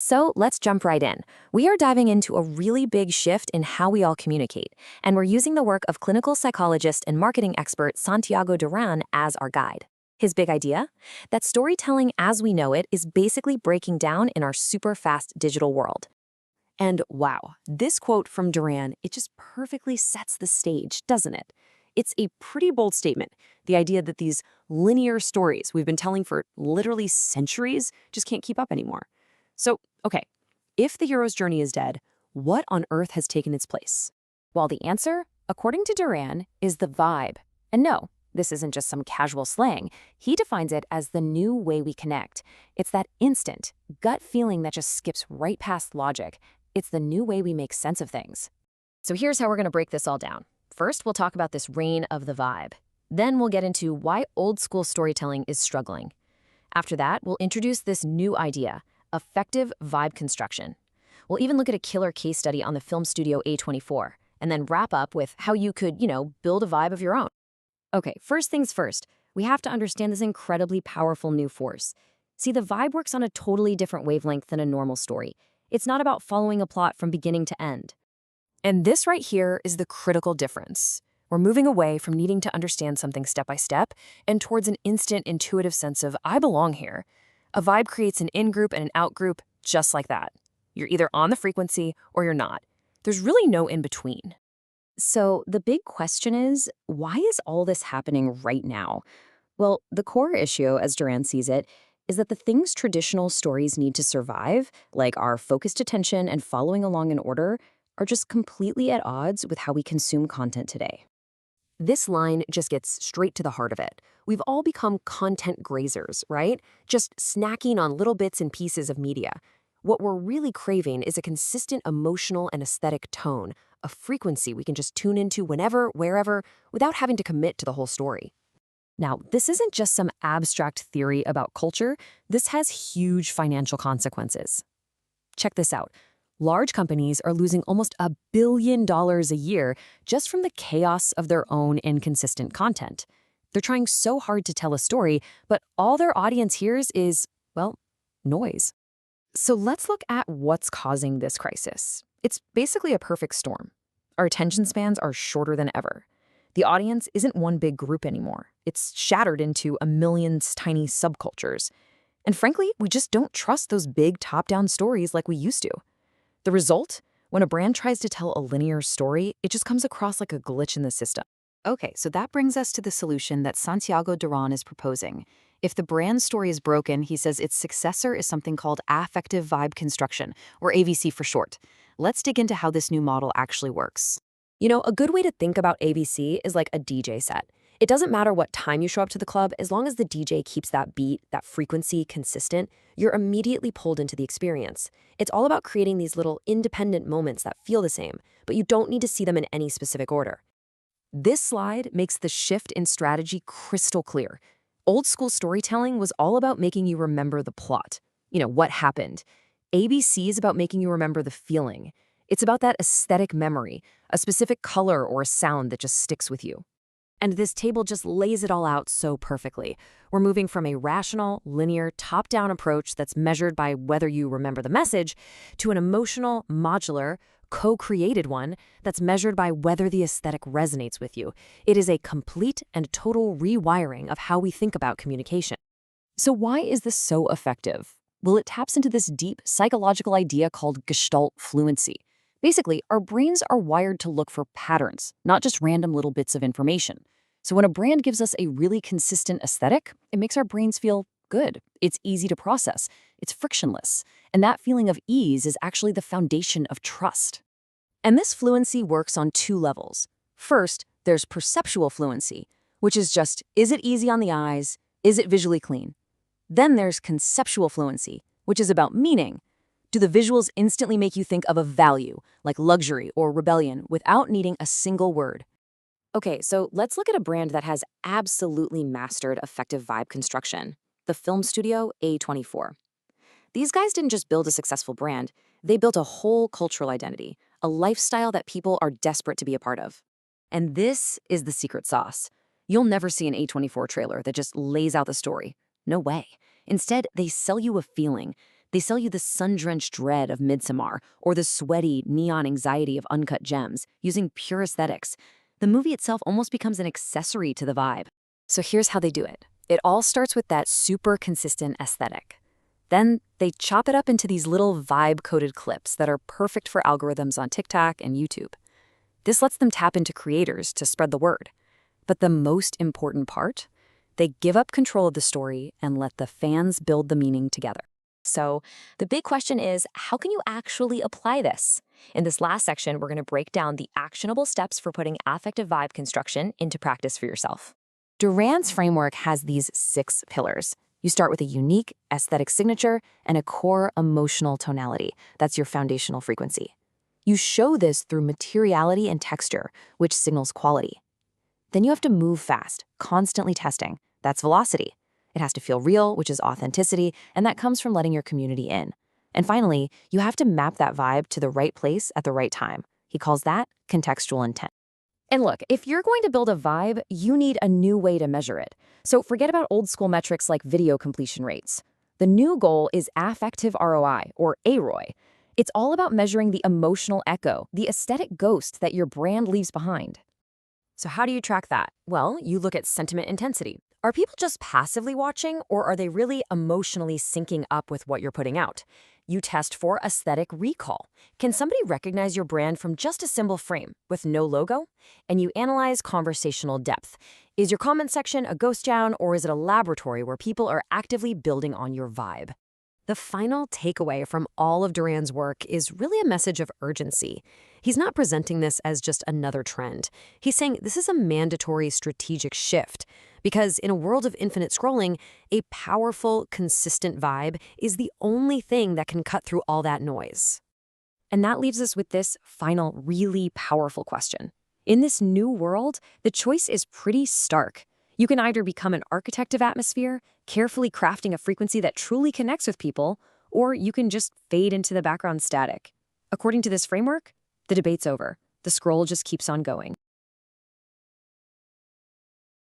So let's jump right in. We are diving into a really big shift in how we all communicate, and we're using the work of clinical psychologist and marketing expert Santiago Duran as our guide. His big idea? That storytelling as we know it is basically breaking down in our super fast digital world. And wow, this quote from Duran, it just perfectly sets the stage, doesn't it? It's a pretty bold statement, the idea that these linear stories we've been telling for literally centuries just can't keep up anymore. So, okay, if the hero's journey is dead, what on earth has taken its place? Well, the answer, according to Duran, is the vibe. And no, this isn't just some casual slang. He defines it as the new way we connect. It's that instant, gut feeling that just skips right past logic. It's the new way we make sense of things. So here's how we're going to break this all down. First, we'll talk about this reign of the vibe. Then we'll get into why old school storytelling is struggling. After that, we'll introduce this new idea, Affective Vibe Construction. We'll even look at a killer case study on the film studio A24, and then wrap up with how you could, build a vibe of your own. Okay, first things first, we have to understand this incredibly powerful new force. See, the vibe works on a totally different wavelength than a normal story. It's not about following a plot from beginning to end. And this right here is the critical difference. We're moving away from needing to understand something step by step and towards an instant intuitive sense of, I belong here. A vibe creates an in-group and an out-group just like that. You're either on the frequency or you're not. There's really no in-between. So the big question is, why is all this happening right now? Well, the core issue, as Duran sees it, is that the things traditional stories need to survive, like our focused attention and following along in order, are just completely at odds with how we consume content today. This line just gets straight to the heart of it. We've all become content grazers, right? Just snacking on little bits and pieces of media. What we're really craving is a consistent emotional and aesthetic tone, a frequency we can just tune into whenever, wherever, without having to commit to the whole story. Now, this isn't just some abstract theory about culture. This has huge financial consequences. Check this out. Large companies are losing almost $1 billion a year just from the chaos of their own inconsistent content. They're trying so hard to tell a story, but all their audience hears is, well, noise. So let's look at what's causing this crisis. It's basically a perfect storm. Our attention spans are shorter than ever. The audience isn't one big group anymore. It's shattered into a million tiny subcultures. And frankly, we just don't trust those big top-down stories like we used to. The result? When a brand tries to tell a linear story, it just comes across like a glitch in the system. Okay, so that brings us to the solution that Santiago Duran is proposing. If the brand story is broken, he says its successor is something called Affective Vibe Construction, or AVC for short. Let's dig into how this new model actually works. A good way to think about AVC is like a DJ set. It doesn't matter what time you show up to the club, as long as the DJ keeps that beat, that frequency consistent, you're immediately pulled into the experience. It's all about creating these little independent moments that feel the same, but you don't need to see them in any specific order. This slide makes the shift in strategy crystal clear. Old school storytelling was all about making you remember the plot. What happened. ABC is about making you remember the feeling. It's about that aesthetic memory, a specific color or a sound that just sticks with you. And this table just lays it all out so perfectly. We're moving from a rational, linear, top-down approach that's measured by whether you remember the message to an emotional, modular, co-created one that's measured by whether the aesthetic resonates with you. It is a complete and total rewiring of how we think about communication. So why is this so effective? Well, it taps into this deep psychological idea called Gestalt Fluency. Basically, our brains are wired to look for patterns, not just random little bits of information. So when a brand gives us a really consistent aesthetic, it makes our brains feel good. It's easy to process. It's frictionless. And that feeling of ease is actually the foundation of trust. And this fluency works on two levels. First, there's perceptual fluency, which is just, is it easy on the eyes? Is it visually clean? Then there's conceptual fluency, which is about meaning. Do the visuals instantly make you think of a value, like luxury or rebellion, without needing a single word? Okay, so let's look at a brand that has absolutely mastered effective vibe construction, the film studio A24. These guys didn't just build a successful brand, they built a whole cultural identity, a lifestyle that people are desperate to be a part of. And this is the secret sauce. You'll never see an A24 trailer that just lays out the story. No way. Instead, they sell you a feeling. They sell you the sun-drenched dread of Midsommar or the sweaty, neon anxiety of Uncut Gems using pure aesthetics. The movie itself almost becomes an accessory to the vibe. So here's how they do it. It all starts with that super consistent aesthetic. Then they chop it up into these little vibe-coded clips that are perfect for algorithms on TikTok and YouTube. This lets them tap into creators to spread the word. But the most important part? They give up control of the story and let the fans build the meaning together. So the big question is, how can you actually apply this? In this last section, we're going to break down the actionable steps for putting affective vibe construction into practice for yourself. Duran's framework has these 6 pillars. You start with a unique aesthetic signature and a core emotional tonality. That's your foundational frequency. You show this through materiality and texture, which signals quality. Then you have to move fast, constantly testing. That's velocity. It has to feel real, which is authenticity, and that comes from letting your community in. And finally, you have to map that vibe to the right place at the right time. He calls that contextual intent. And look, if you're going to build a vibe, you need a new way to measure it. So forget about old school metrics like video completion rates. The new goal is affective ROI, or A-ROI. It's all about measuring the emotional echo, the aesthetic ghost that your brand leaves behind. So how do you track that? Well, you look at sentiment intensity. Are people just passively watching, or are they really emotionally syncing up with what you're putting out? You test for aesthetic recall. Can somebody recognize your brand from just a symbol frame with no logo? And you analyze conversational depth. Is your comment section a ghost town, or is it a laboratory where people are actively building on your vibe? The final takeaway from all of Duran's work is really a message of urgency. He's not presenting this as just another trend. He's saying this is a mandatory strategic shift. Because in a world of infinite scrolling, a powerful, consistent vibe is the only thing that can cut through all that noise. And that leaves us with this final, really powerful question. In this new world, the choice is pretty stark. You can either become an architect of atmosphere, carefully crafting a frequency that truly connects with people, or you can just fade into the background static. According to this framework, the debate's over. The scroll just keeps on going.